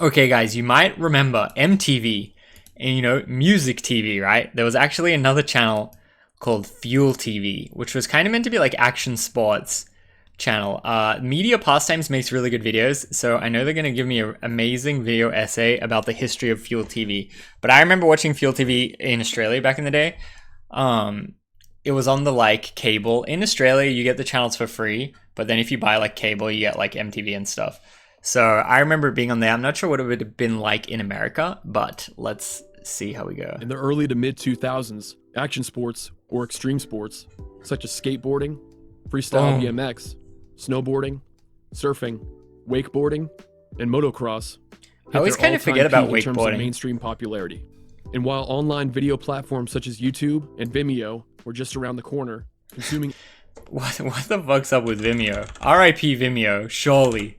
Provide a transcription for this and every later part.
Okay, guys, you might remember MTV and, music TV, right? There was actually another channel called Fuel TV, which was kind of meant to be like action sports channel. Media Pastimes makes really good videos, so I know they're going to give me an amazing video essay about the history of Fuel TV. But I remember watching Fuel TV in Australia back in the day. It was on the like cable. In Australia, you get the channels for free, but then if you buy like cable, you get like MTV and stuff. So I remember being on there. I'm not sure what it would have been like in America, but let's see how we go. In the early to mid 2000s, action sports or extreme sports, such as skateboarding, freestyle BMX, snowboarding, surfing, wakeboarding, and motocross, I always kind of forget about wakeboarding. In terms of mainstream popularity. And while online video platforms such as YouTube and Vimeo were just around the corner, consuming... What the fuck's up with Vimeo? R.I.P. Vimeo, surely.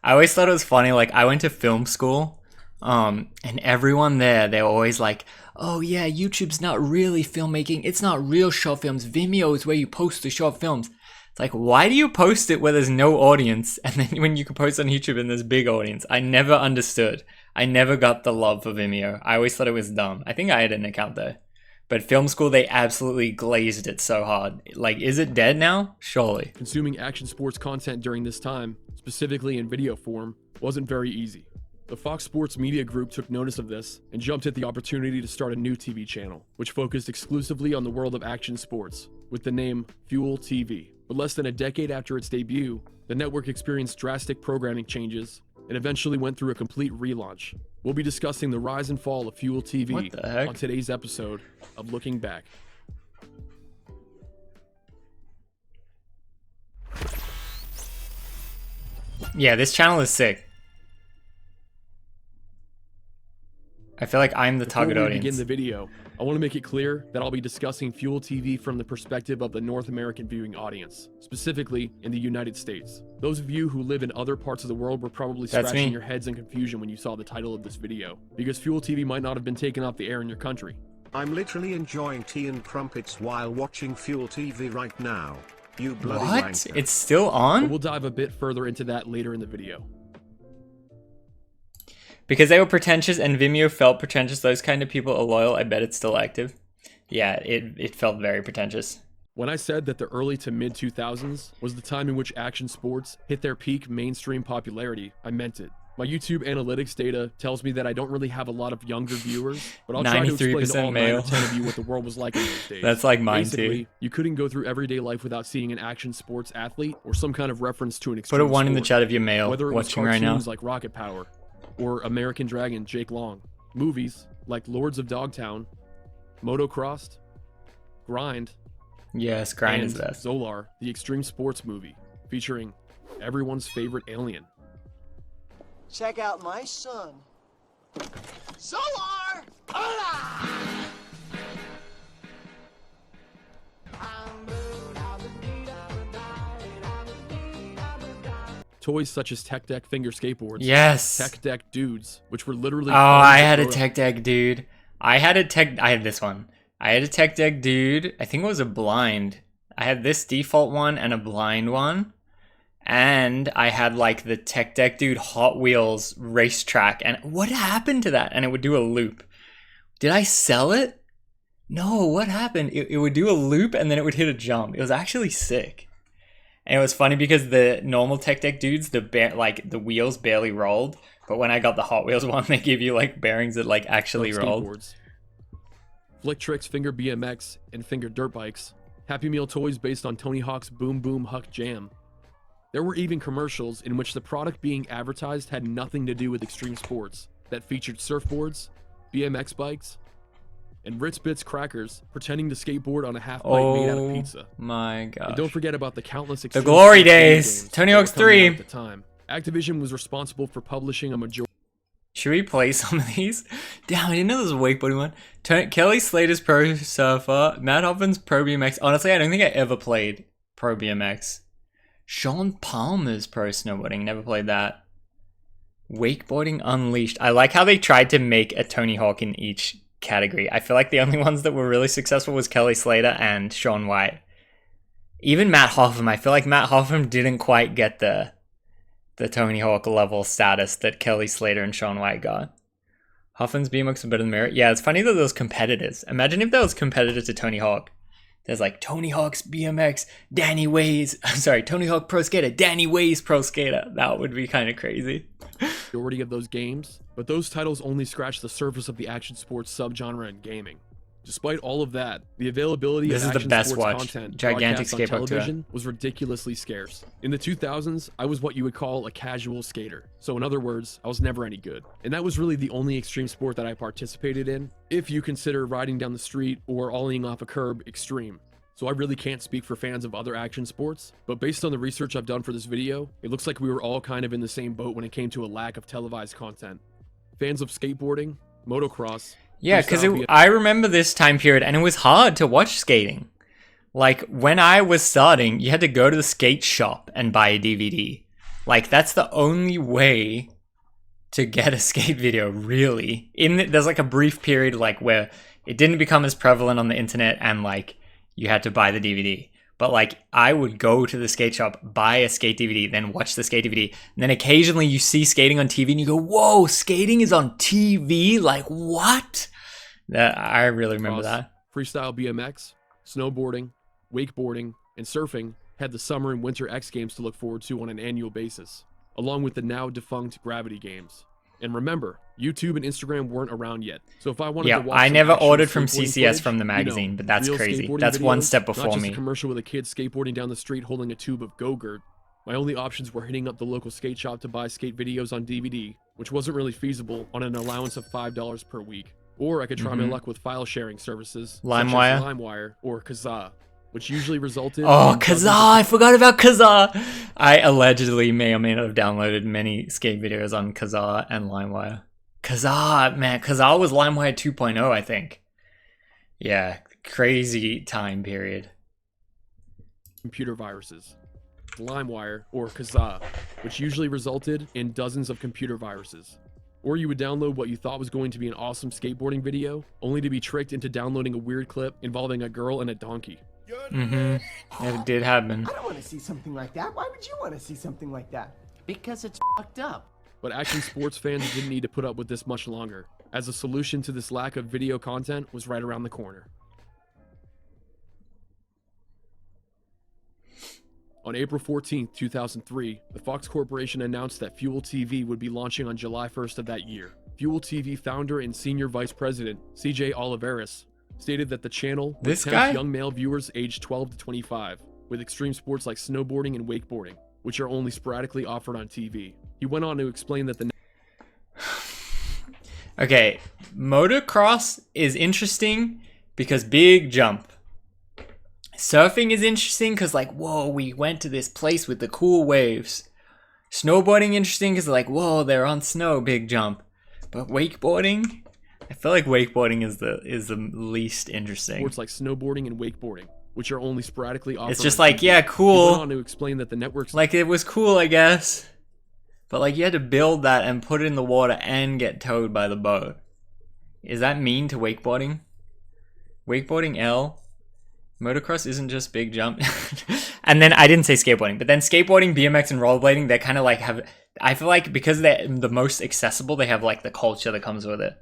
I always thought it was funny, like, I went to film school, and everyone there, they were always like, oh yeah, YouTube's not really filmmaking, it's not real short films, Vimeo is where you post the short films. It's like, why do you post it where there's no audience, and then when you can post on YouTube and there's big audience? I never understood. I never got the love for Vimeo. I always thought it was dumb. I think I had an account there. But film school, they absolutely glazed it so hard. Like, is it dead now? Surely. Consuming action sports content during this time, specifically in video form, wasn't very easy. The Fox Sports Media Group took notice of this and jumped at the opportunity to start a new TV channel, which focused exclusively on the world of action sports, with the name Fuel TV. But less than a decade after its debut, the network experienced drastic programming changes and eventually went through a complete relaunch. We'll be discussing the rise and fall of Fuel TV on today's episode of Looking Back. Yeah, this channel is sick. I feel like I'm the target audience. Before we begin the video, I want to make it clear that I'll be discussing Fuel TV from the perspective of the North American viewing audience, specifically in the United States. Those of you who live in other parts of the world were probably scratching your heads in confusion when you saw the title of this video, because Fuel TV might not have been taken off the air in your country. I'm literally enjoying tea and crumpets while watching Fuel TV right now. You bloody What? wanker. It's still on? But we'll dive a bit further into that later in the video. Because they were pretentious and Vimeo felt pretentious, those kind of people are loyal. I bet it's still active. Yeah, it felt very pretentious. When I said that the early to mid 2000s was the time in which action sports hit their peak mainstream popularity, I meant it. My YouTube analytics data tells me that I don't really have a lot of younger viewers, but I'll try to explain to all 9 or 10 of you what the world was like in those days. That's like mine Basically, too. You couldn't go through everyday life without seeing an action sports athlete or some kind of reference to an extreme Put a 1 in the sport. chat if you're male Whether it was watching right now. cartoons like Rocket Power, or American Dragon Jake Long, movies like Lords of Dogtown, Motocrossed, Grind, Yes, Grind is and best. Zolar, the extreme sports movie, featuring everyone's favorite alien. Check out my son. Solar! Hola! Toys such as Tech Deck Finger Skateboards, Yes. Tech Deck Dudes, which were literally... Oh, I had a Tech Deck Dude. I had this one. I had a Tech Deck Dude. I think it was a blind. I had this default one and a blind one. And I had like the Tech Deck Dude Hot Wheels racetrack. And what happened to that? And it would do a loop. Did I sell it? No, what happened? It would do a loop and then it would hit a jump. It was actually sick. And it was funny because the normal Tech Deck Dudes, the wheels barely rolled. But when I got the Hot Wheels one, they give you like bearings that like actually rolled. Skateboards. Flick Tricks Finger BMX and Finger Dirt Bikes. Happy Meal toys based on Tony Hawk's Boom Boom Huck Jam. There were even commercials in which the product being advertised had nothing to do with extreme sports that featured surfboards, BMX bikes, and Ritz Bits crackers pretending to skateboard on a half bite made out of pizza. My gosh. And don't forget about the countless The extreme glory sports video days. games Tony that were Hawk's coming out 3. at the time. Activision was responsible for publishing a majority. Should we play some of these? Damn, I didn't know there was a wakeboarding one. Kelly Slater's Pro Surfer. Matt Hoffman's Pro BMX. Honestly, I don't think I ever played Pro BMX. Sean Palmer's Pro Snowboarding. Never played that. Wakeboarding Unleashed. I like how they tried to make a Tony Hawk in each category. I feel like the only ones that were really successful was Kelly Slater and Shaun White. Even Matt Hoffman. I feel like Matt Hoffman didn't quite get the the Tony Hawk level status that Kelly Slater and Shaun White got. Huffman's BMX are better than Merritt. Yeah, it's funny that those competitors. Imagine if there was competitors to Tony Hawk. There's like Tony Hawk's BMX, Danny Way's, sorry, Tony Hawk Pro Skater, Danny Way's Pro Skater. That would be kind of crazy. Majority of those games, but those titles only scratch the surface of the action sports subgenre in gaming. Despite all of that, the availability of action sports content Gigantic broadcast on skateboard television was ridiculously scarce. In the 2000s, I was what you would call a casual skater. So in other words, I was never any good. And that was really the only extreme sport that I participated in, if you consider riding down the street or ollieing off a curb extreme. So I really can't speak for fans of other action sports, but based on the research I've done for this video, it looks like we were all kind of in the same boat when it came to a lack of televised content. Fans of skateboarding, motocross, yeah, because I remember this time period and it was hard to watch skating. Like when I was starting, you had to go to the skate shop and buy a DVD. Like that's the only way to get a skate video, really. There's like a brief period like where it didn't become as prevalent on the internet and like you had to buy the DVD. But like I would go to the skate shop, buy a skate DVD, then watch the skate DVD. And then occasionally you see skating on TV and you go, whoa, skating is on TV? Like what? I really remember that. Freestyle BMX, snowboarding, wakeboarding, and surfing had the summer and winter X Games to look forward to on an annual basis, along with the now defunct Gravity Games. And remember, YouTube and Instagram weren't around yet. So if I wanted to watch I never ordered from skateboarding CCS footage, from the magazine, but that's real crazy. skateboarding That's one videos, step before not just me. a commercial with a kid skateboarding down the street holding a tube of Go-Gurt. My only options were hitting up the local skate shop to buy skate videos on DVD, which wasn't really feasible on an allowance of $5 per week. Or I could try my luck with file sharing services LimeWire? such as LimeWire or Kazaa, which usually resulted Oh, in Kazaa! I forgot about Kazaa! I allegedly may or may not have downloaded many skate videos on Kazaa and LimeWire. Kazaa, man, Kazaa was LimeWire 2.0, I think. Yeah, crazy time period. computer viruses. LimeWire or Kazaa, which usually resulted in dozens of computer viruses. Or you would download what you thought was going to be an awesome skateboarding video, only to be tricked into downloading a weird clip involving a girl and a donkey. It did happen. I don't want to see something like that. Why would you want to see something like that? Because it's fucked up. But action sports fans didn't need to put up with this much longer, as a solution to this lack of video content was right around the corner. On April 14, 2003, the Fox Corporation announced that Fuel TV would be launching on July 1st of that year. Fuel TV founder and senior vice president, CJ Oliveris, stated that the channel would This tempt guy? young male viewers aged 12 to 25 with extreme sports like snowboarding and wakeboarding, which are only sporadically offered on TV. He went on to explain that the Okay, motocross is interesting because big jump. Surfing is interesting because like, whoa, we went to this place with the cool waves. Snowboarding interesting because like, whoa, they're on snow, big jump. But wakeboarding, I feel like wakeboarding is the least interesting. sports like snowboarding and wakeboarding, which are only sporadically offered. It's just on like, TV. yeah, He cool. went on to explain that the network's Like it was cool, I guess. But like you had to build that and put it in the water and get towed by the boat. Is that mean to wakeboarding? Wakeboarding L? Motocross isn't just big jump. And then I didn't say skateboarding, but then skateboarding, BMX, and rollerblading, they kind of like have, I feel like because they're the most accessible, they have like the culture that comes with it.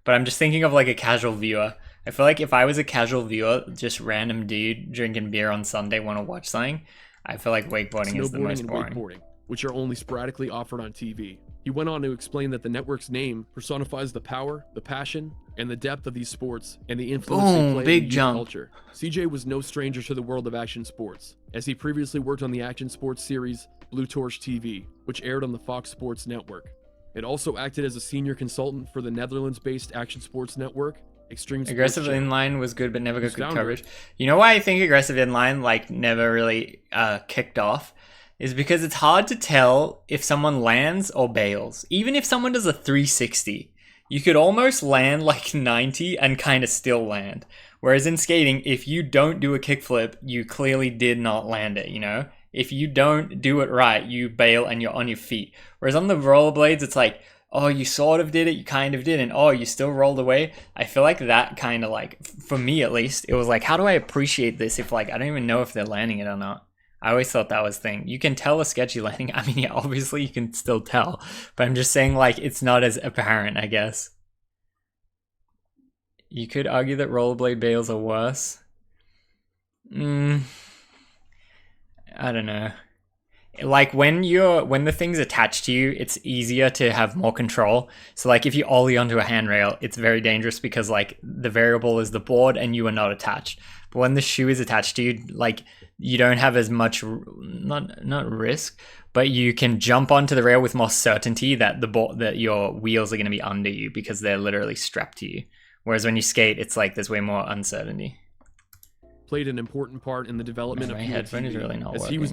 But I'm just thinking of like a casual viewer. I feel like if I was a casual viewer, just random dude drinking beer on Sunday, want to watch something, I feel like wakeboarding is the snowboarding most and boring. wakeboarding, which are only sporadically offered on TV. He went on to explain that the network's name personifies the power, the passion, and the depth of these sports and the influence Boom, they play big in youth jump. culture. CJ was no stranger to the world of action sports, as he previously worked on the action sports series Blue Torch TV, which aired on the Fox Sports Network. It also acted as a senior consultant for the Netherlands-based action sports network, Extreme Sports Aggressive Channel. Inline was good, but never got Who's good founder? coverage. You know why I think Aggressive Inline like never really kicked off? Is because it's hard to tell if someone lands or bails. Even if someone does a 360, you could almost land like 90 and kind of still land. Whereas in skating, if you don't do a kickflip, you clearly did not land it, you know? If you don't do it right, you bail and you're on your feet. Whereas on the rollerblades, it's like, oh, you sort of did it, you kind of didn't. Oh, you still rolled away. I feel like that kind of like, for me at least, it was like, how do I appreciate this if like, I don't even know if they're landing it or not. I always thought that was the thing. You can tell a sketchy landing. I mean, yeah, obviously you can still tell, but I'm just saying, like, it's not as apparent, I guess. You could argue that rollerblade bails are worse. I don't know. Like, when the thing's attached to you, it's easier to have more control. So, like, if you ollie onto a handrail, it's very dangerous because, like, the variable is the board and you are not attached. But when the shoe is attached to you, like, you don't have as much, not risk, but you can jump onto the rail with more certainty that that your wheels are going to be under you because they're literally strapped to you. Whereas when you skate, it's like there's way more uncertainty. Played an important part in the development of my Fuel headphone TV, is really not as working. he was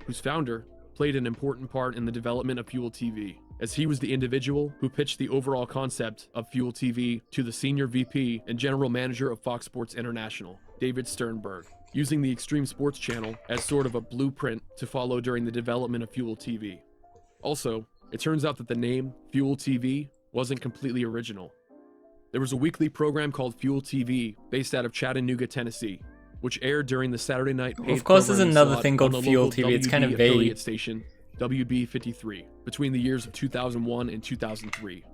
whose founder played an important part in the development of Fuel TV, as he was the individual who pitched the overall concept of Fuel TV to the senior VP and general manager of Fox Sports International, David Sternberg, using the Extreme Sports channel as sort of a blueprint to follow during the development of Fuel TV. Also, it turns out that the name Fuel TV wasn't completely original. There was a weekly program called Fuel TV based out of Chattanooga, Tennessee, which aired during the Saturday night paid Of course, there's programming another slot thing on called the Fuel local TV. It's kind of WB vague. affiliate station WB53 between the years of 2001 and 2003.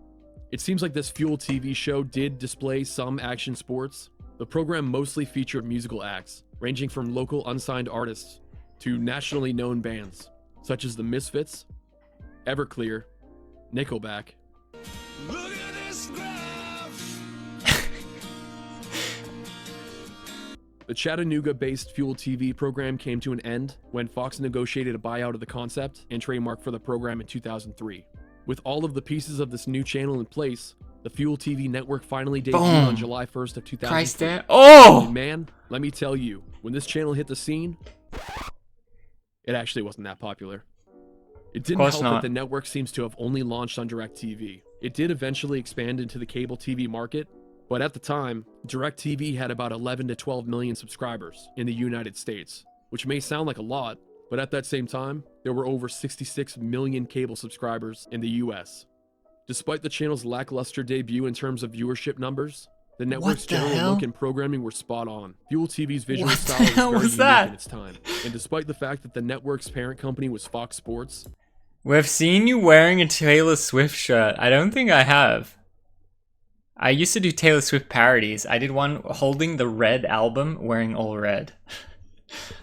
It seems like this Fuel TV show did display some action sports. The program mostly featured musical acts, ranging from local unsigned artists to nationally known bands, such as the Misfits, Everclear, Nickelback. The Chattanooga-based Fuel TV program came to an end when Fox negotiated a buyout of the concept and trademark for the program in 2003. With all of the pieces of this new channel in place, the Fuel TV network finally debuted on July 1st of 2003. Christ, there. Oh! And man, let me tell you, when this channel hit the scene, it actually wasn't that popular. It didn't help that the network seems to have only launched on DirecTV. It did eventually expand into the cable TV market, but at the time, DirecTV had about 11 to 12 million subscribers in the United States, which may sound like a lot, but at that same time, there were over 66 million cable subscribers in the US. Despite the channel's lackluster debut in terms of viewership numbers, the network's general look and programming were spot on. Fuel TV's visual style was very unique in its time, and despite the fact that the network's parent company was Fox Sports, we've seen you wearing a Taylor Swift shirt. I don't think I have. I used to do Taylor Swift parodies. I did one holding the Red album, wearing all red.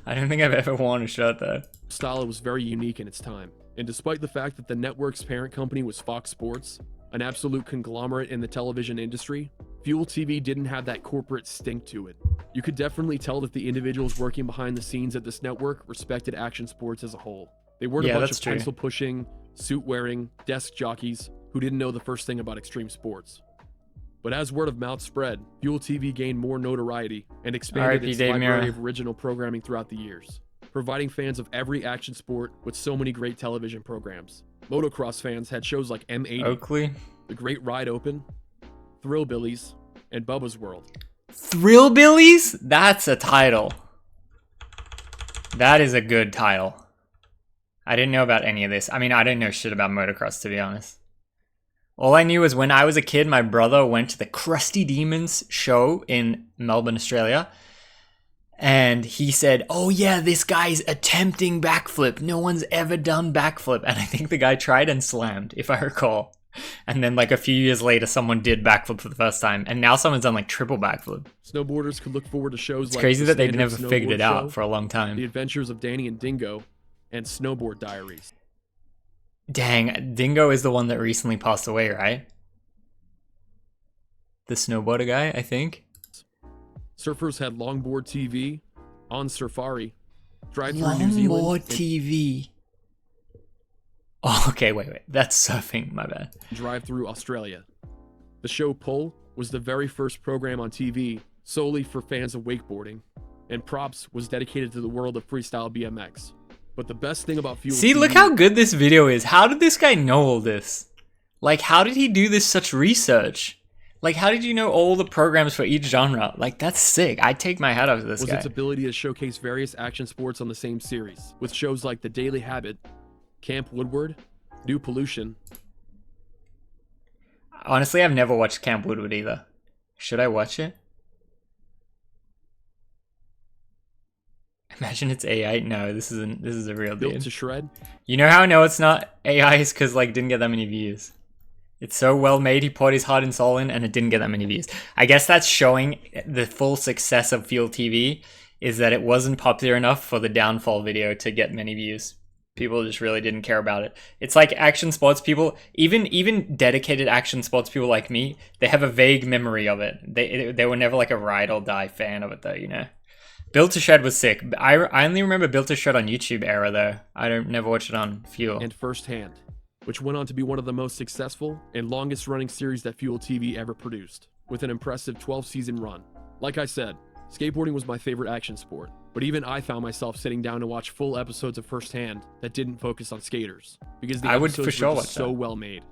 I don't think I've ever worn a shirt though. Style was very unique in its time, and despite the fact that the network's parent company was Fox Sports, an absolute conglomerate in the television industry, Fuel TV didn't have that corporate stink to it. You could definitely tell that the individuals working behind the scenes at this network respected action sports as a whole. They weren't a bunch of pencil-pushing, suit-wearing, desk jockeys who didn't know the first thing about extreme sports. But as word of mouth spread, Fuel TV gained more notoriety and expanded its library of original programming throughout the years, providing fans of every action sport with so many great television programs. Motocross fans had shows like M80, Oakley, The Great Ride Open, Thrillbillies, and Bubba's World. Thrillbillies? That's a title. That is a good title. I didn't know about any of this. I mean, I didn't know shit about motocross, to be honest. All I knew was when I was a kid, my brother went to the Krusty Demons show in Melbourne, Australia. And he said, oh yeah, this guy's attempting backflip. No one's ever done backflip. And I think the guy tried and slammed, if I recall. And then like a few years later, someone did backflip for the first time. And now someone's done like triple backflip. Snowboarders could look forward to shows it's like crazy that they've never Snowboard figured it out Show, for a long time. The Adventures of Danny and Dingo, and Snowboard Diaries. Dang, Dingo is the one that recently passed away, right? The snowboarder guy, I think. Surfers had Longboard TV, On Surfari, Drive Through New Zealand. Longboard TV. Oh, okay, wait. That's surfing, my bad. Drive Through Australia. The show Pull was the very first program on TV solely for fans of wakeboarding, and Props was dedicated to the world of freestyle BMX. But the best thing about Fuel See, TV, look how good this video is. How did this guy know all this? Like, how did he do this such research? Like, how did you know all the programs for each genre? Like, that's sick. I'd take my hat off to this guy. Was its ability to showcase various action sports on the same series, with shows like The Daily Habit, Camp Woodward, New Pollution. Honestly, I've never watched Camp Woodward either. Should I watch it? Imagine it's AI. No, this is a real built dude. to shred. You know how I know it's not AI is because like didn't get that many views. It's so well made. He poured his heart and soul in, and it didn't get that many views. I guess that's showing the full success of Fuel TV is that it wasn't popular enough for the downfall video to get many views. People just really didn't care about it. It's like action sports people, even dedicated action sports people like me, they have a vague memory of it. They were never like a ride or die fan of it though, you know. Built to Shred was sick. I only remember Built to Shred on YouTube era though. I never watched it on Fuel. And Firsthand, which went on to be one of the most successful and longest running series that Fuel TV ever produced, with an impressive 12-season run. Like I said, skateboarding was my favorite action sport, but even I found myself sitting down to watch full episodes of Firsthand that didn't focus on skaters, because the episodes were just so well made.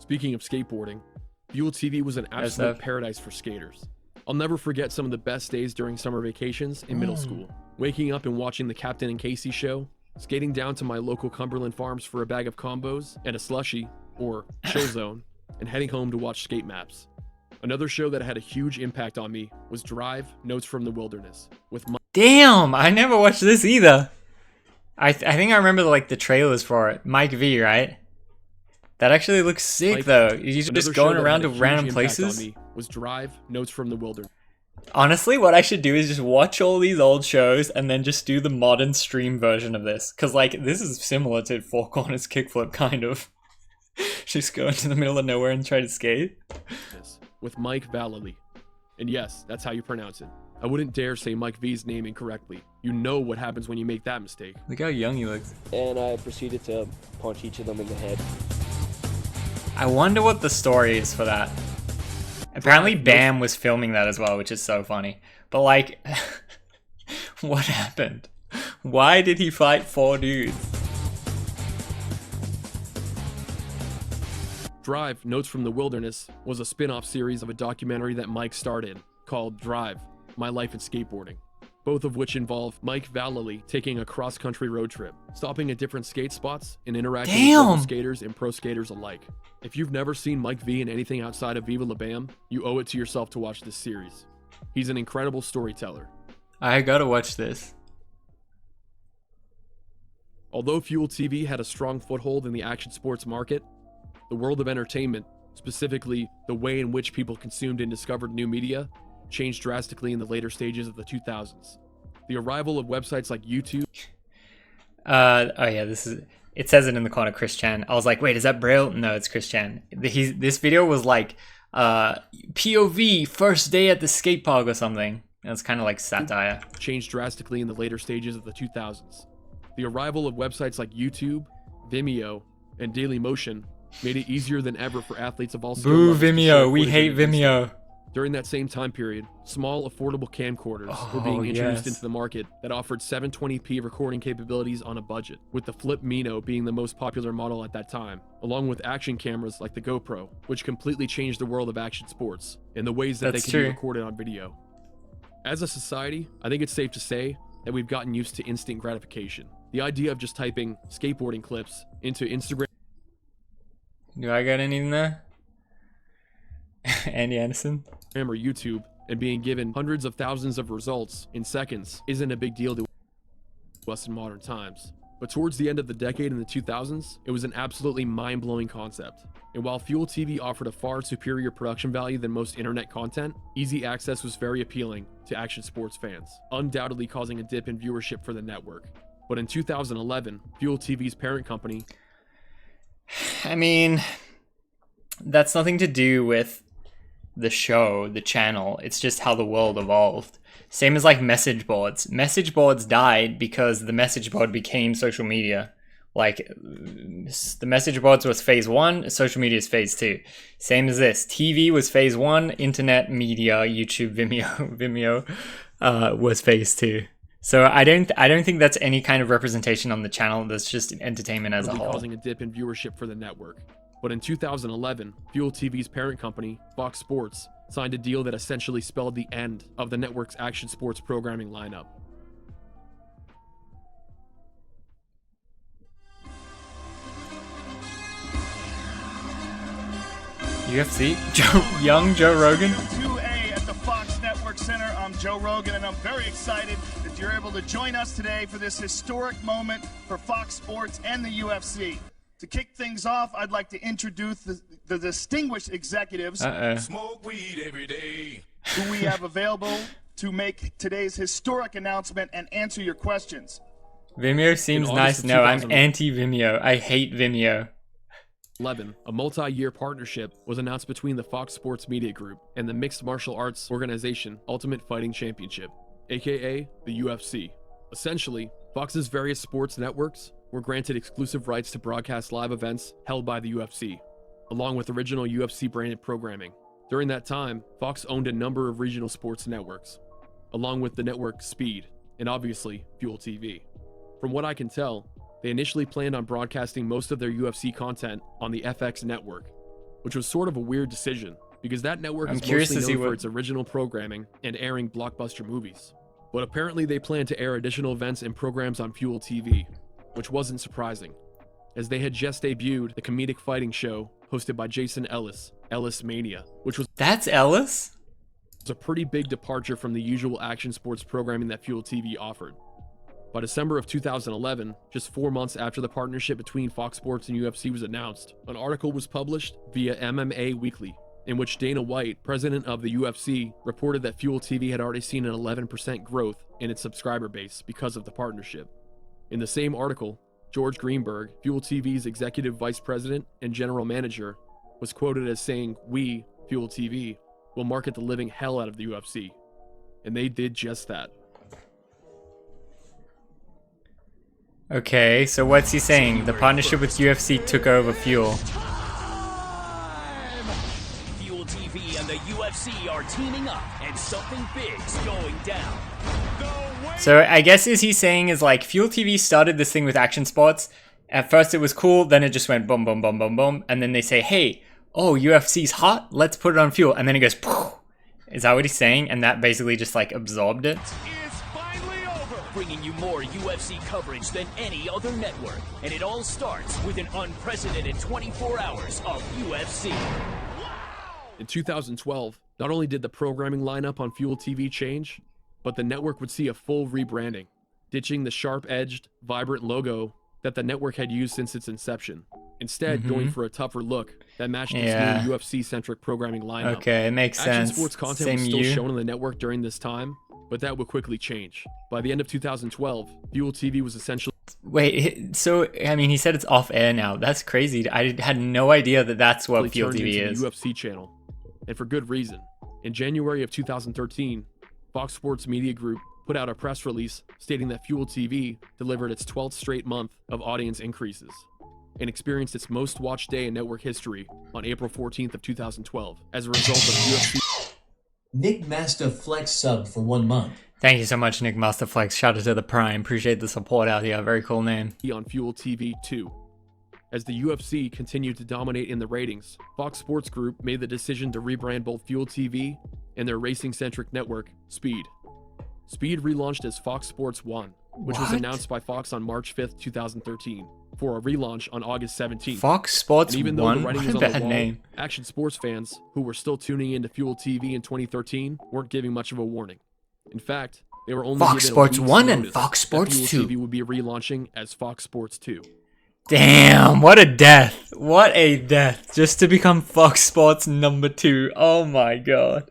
Speaking of skateboarding, Fuel TV was an absolute paradise for skaters. I'll never forget some of the best days during summer vacations in middle school. Waking up and watching the Captain and Casey show, skating down to my local Cumberland Farms for a bag of combos and a slushie, or chill zone, and heading home to watch skate maps. Another show that had a huge impact on me was Drive, Notes from the Wilderness, with Damn, I never watched this either. I think I remember like the trailers for it. Mike V, right? That actually looks sick though. He's just going around to random places. Was Drive, Notes from the Wilderness. Honestly, what I should do is just watch all these old shows and then just do the modern stream version of this. Because, like, this is similar to Four Corners Kickflip, kind of. Just go into the middle of nowhere and try to skate. With Mike Vallely. And yes, that's how you pronounce it. I wouldn't dare say Mike V's name incorrectly. You know what happens when you make that mistake. Look how young he looks. And I proceeded to punch each of them in the head. I wonder what the story is for that. Apparently Bam was filming that as well, which is so funny. But like, what happened? Why did he fight 4 dudes? Drive, Notes from the Wilderness was a spin-off series of a documentary that Mike starred in, called Drive, My Life in Skateboarding, both of which involve Mike Vallely taking a cross-country road trip, stopping at different skate spots and interacting with local skaters and pro skaters alike. If you've never seen Mike V in anything outside of Viva La Bam, you owe it to yourself to watch this series. He's an incredible storyteller. I gotta watch this. Although Fuel TV had a strong foothold in the action sports market, the world of entertainment, specifically the way in which people consumed and discovered new media, changed drastically in the later stages of the 2000s. The arrival of websites like YouTube. Oh yeah, this is. It says it in the corner, Chris Chan. I was like, wait, is that Braille? No, it's Chris Chan. This video was like, POV first day at the skate park or something. It's kind of like satire. Changed drastically in the later stages of the 2000s. The arrival of websites like YouTube, Vimeo, and Dailymotion made it easier than ever for athletes of all skill levels. Boo Vimeo, we hate Vimeo. During that same time period, small, affordable camcorders were being introduced into the market that offered 720p recording capabilities on a budget, with the Flip Mino being the most popular model at that time, along with action cameras like the GoPro, which completely changed the world of action sports and the ways that they can be recorded on video. As a society, I think it's safe to say that we've gotten used to instant gratification. The idea of just typing skateboarding clips into Instagram. Do I got anything there? Andy Anderson? Or YouTube, and being given hundreds of thousands of results in seconds isn't a big deal to us in modern times. But towards the end of the decade in the 2000s, it was an absolutely mind-blowing concept. And while Fuel TV offered a far superior production value than most internet content, easy access was very appealing to action sports fans, undoubtedly causing a dip in viewership for the network. But in 2011, Fuel TV's parent company... I mean, that's nothing to do with the show, the channel. It's just how the world evolved. Same as like message boards. Message boards died because the message board became social media. Like the message boards was phase 1, social media is phase 2. Same as this. TV was phase 1, internet media, YouTube, Vimeo was phase 2. So I don't think that's any kind of representation on the channel. That's just entertainment as a whole. Causing a dip in viewership for the network. But in 2011, Fuel TV's parent company, Fox Sports, signed a deal that essentially spelled the end of the network's action sports programming lineup. UFC? Young Joe Rogan? 2A at the Fox Network Center. I'm Joe Rogan, and I'm very excited that you're able to join us today for this historic moment for Fox Sports and the UFC. To kick things off, I'd like to introduce the distinguished executives Smoke weed every day. who we have available to make today's historic announcement and answer your questions. Vimeo seems In nice. August of No, I'm 2000 anti-Vimeo. I hate Vimeo. 2011, a multi-year partnership was announced between the Fox Sports Media Group and the mixed martial arts organization Ultimate Fighting Championship, aka the UFC. Essentially, Fox's various sports networks were granted exclusive rights to broadcast live events held by the UFC, along with original UFC-branded programming. During that time, Fox owned a number of regional sports networks, along with the network Speed, and obviously, Fuel TV. From what I can tell, they initially planned on broadcasting most of their UFC content on the FX network, which was sort of a weird decision, because that network I'm is curious mostly to see known for what- its original programming and airing blockbuster movies. But apparently they plan to air additional events and programs on Fuel TV, which wasn't surprising, as they had just debuted the comedic fighting show hosted by Jason Ellis, Ellis Mania, which was That's Ellis? a pretty big departure from the usual action sports programming that Fuel TV offered. By December of 2011, just 4 months after the partnership between Fox Sports and UFC was announced, an article was published via MMA Weekly, in which Dana White, president of the UFC, reported that Fuel TV had already seen an 11% growth in its subscriber base because of the partnership. In the same article, George Greenberg, Fuel TV's executive vice president and general manager, was quoted as saying, "We, Fuel TV, will market the living hell out of the UFC." And they did just that. Okay, so what's he saying? The partnership with UFC took over Fuel. Fuel TV and the UFC are teaming up, and something big's going down. So I guess is he saying is like Fuel TV started this thing with action sports. At first it was cool, then it just went boom, boom, boom, boom, boom, and then they say, hey, oh, UFC's hot, let's put it on Fuel, and then it goes, poof. Is that what he's saying? And that basically just like absorbed it? Bringing you more UFC coverage than any other network. And it all starts with an unprecedented 24 hours of UFC. In 2012, not only did the programming lineup on Fuel TV change, but the network would see a full rebranding, ditching the sharp-edged, vibrant logo that the network had used since its inception, instead going for a tougher look that matched its new UFC-centric programming lineup. Okay, it makes Action sense. sports content Same was still you. shown on the network during this time, but that would quickly change. By the end of 2012, Fuel TV was essentially Wait, so, I mean, he said it's off air now. That's crazy. I had no idea that that's what Fuel turned TV into is. the UFC channel, and for good reason. In January of 2013, Fox Sports Media Group put out a press release stating that Fuel TV delivered its 12th straight month of audience increases and experienced its most watched day in network history on April 14th of 2012 as a result of UFC. Nick Master Flex sub for 1 month. Thank you so much, Nick Masterflex. Shout out to the Prime. Appreciate the support out here. Very cool name. On Fuel TV 2. As the UFC continued to dominate in the ratings, Fox Sports Group made the decision to rebrand both Fuel TV and their racing-centric network, Speed. Speed relaunched as Fox Sports 1, which was What? announced by Fox on March 5th, 2013, for a relaunch on August 17th. Fox Sports And even though 1? the writing What was a on the bad wall, name. action sports fans who were still tuning into Fuel TV in 2013 weren't giving much of a warning. In fact, they were only Fox given Sports a week's 1 and notice Fox that Sports Fuel 2. TV would be relaunching as Fox Sports 2. Damn, what a death. What a death. Just to become Fox Sports number 2. Oh my god.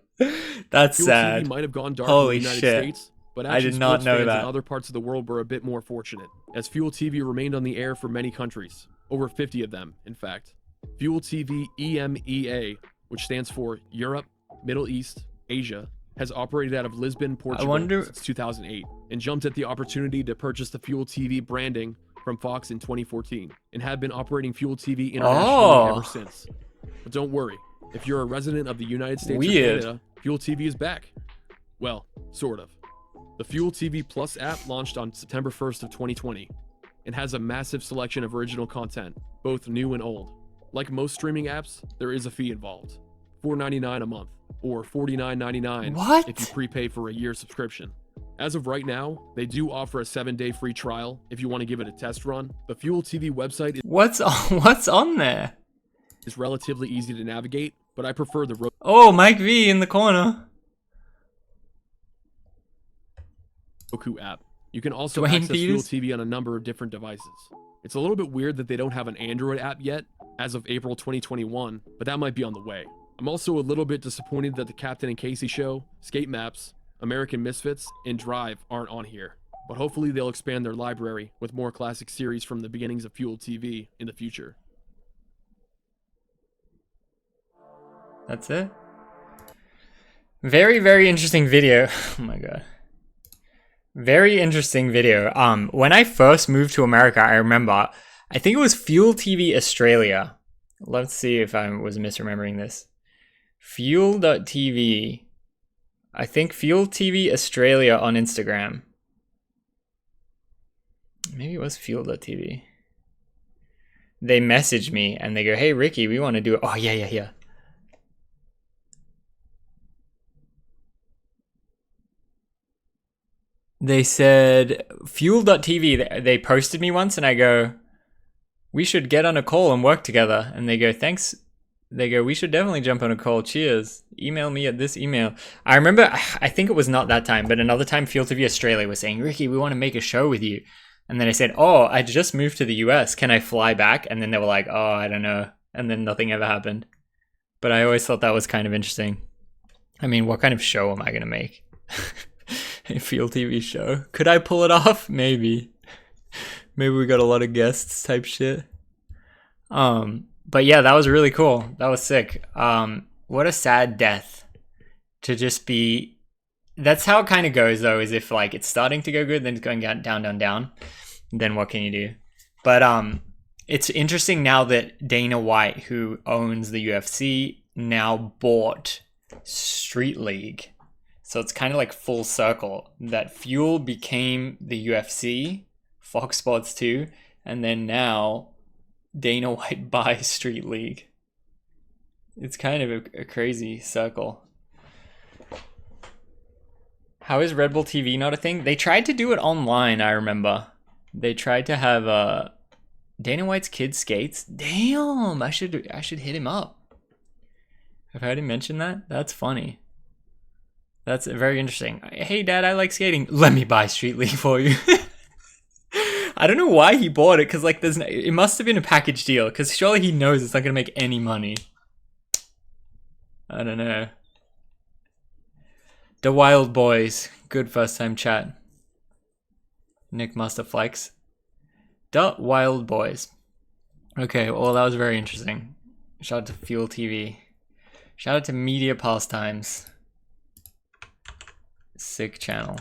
That's Fuel sad. TV might have gone dark Holy in the United shit. States, but I action did not sports know fans that. in other parts of the world were a bit more fortunate, as Fuel TV remained on the air for many countries, over 50 of them, in fact. Fuel TV EMEA, which stands for Europe, Middle East, Asia, has operated out of Lisbon, Portugal since 2008, and jumped at the opportunity to purchase the Fuel TV branding from Fox in 2014, and have been operating Fuel TV internationally ever since. But don't worry, if you're a resident of the United States or Canada, Fuel TV is back. Well, sort of. The Fuel TV Plus app launched on September 1st of 2020, and has a massive selection of original content, both new and old. Like most streaming apps, there is a fee involved. $4.99 a month, or $49.99 if you prepay for a year subscription. As of right now, they do offer a 7-day free trial if you want to give it a test run. The Fuel TV website What's on there? is relatively easy to navigate, but I prefer the Oh, Mike V in the corner. Roku app. You can also Dwayne access Fuel Peters? TV on a number of different devices. It's a little bit weird that they don't have an Android app yet, as of April 2021, but that might be on the way. I'm also a little bit disappointed that the Captain and Casey Show, Skate Maps, American Misfits, and Drive aren't on here, but hopefully they'll expand their library with more classic series from the beginnings of Fuel TV in the future. That's it. Very, very interesting video. Oh my god. Very interesting video. When I first moved to America, I remember, I think it was Fuel TV Australia. Let's see if I was misremembering this. Fuel.tv. I think Fuel TV Australia on Instagram. Maybe it was Fuel.tv. They messaged me and they go, hey Ricky, we want to do it. Oh yeah. They said, Fuel.tv, they posted me once and I go, we should get on a call and work together. And they go, thanks. They go, we should definitely jump on a call. Cheers. Email me at this email. I remember, I think it was not that time, but another time Fuel TV Australia was saying, Ricky, we want to make a show with you. And then I said, oh, I just moved to the US. Can I fly back? And then they were like, oh, I don't know. And then nothing ever happened. But I always thought that was kind of interesting. I mean, what kind of show am I going to make? A Fuel TV show. Could I pull it off? Maybe. Maybe we got a lot of guests type shit. But yeah, that was really cool. That was sick. What a sad death to just be. That's how it kind of goes though, is if like it's starting to go good, then it's going down. Then what can you do? But it's interesting now that Dana White, who owns the UFC, now bought Street League. So it's kind of like full circle that Fuel became the UFC, Fox Sports 2, and then now Dana White buys Street League. It's kind of a crazy circle. How is Red Bull TV not a thing? They tried to do it online, I remember. They tried to have Dana White's kid skates. Damn, I should hit him up. Have I heard him mention that? That's funny. That's very interesting. Hey dad, I like skating. Let me buy Street League for you. I don't know why he bought it, because like it must have been a package deal, because surely he knows it's not going to make any money. I don't know. The Wild Boys. Good first time chat. Nick Masterflex. The Wild Boys. Okay, well that was very interesting. Shout out to Fuel TV. Shout out to Media Pastimes. Sick channel.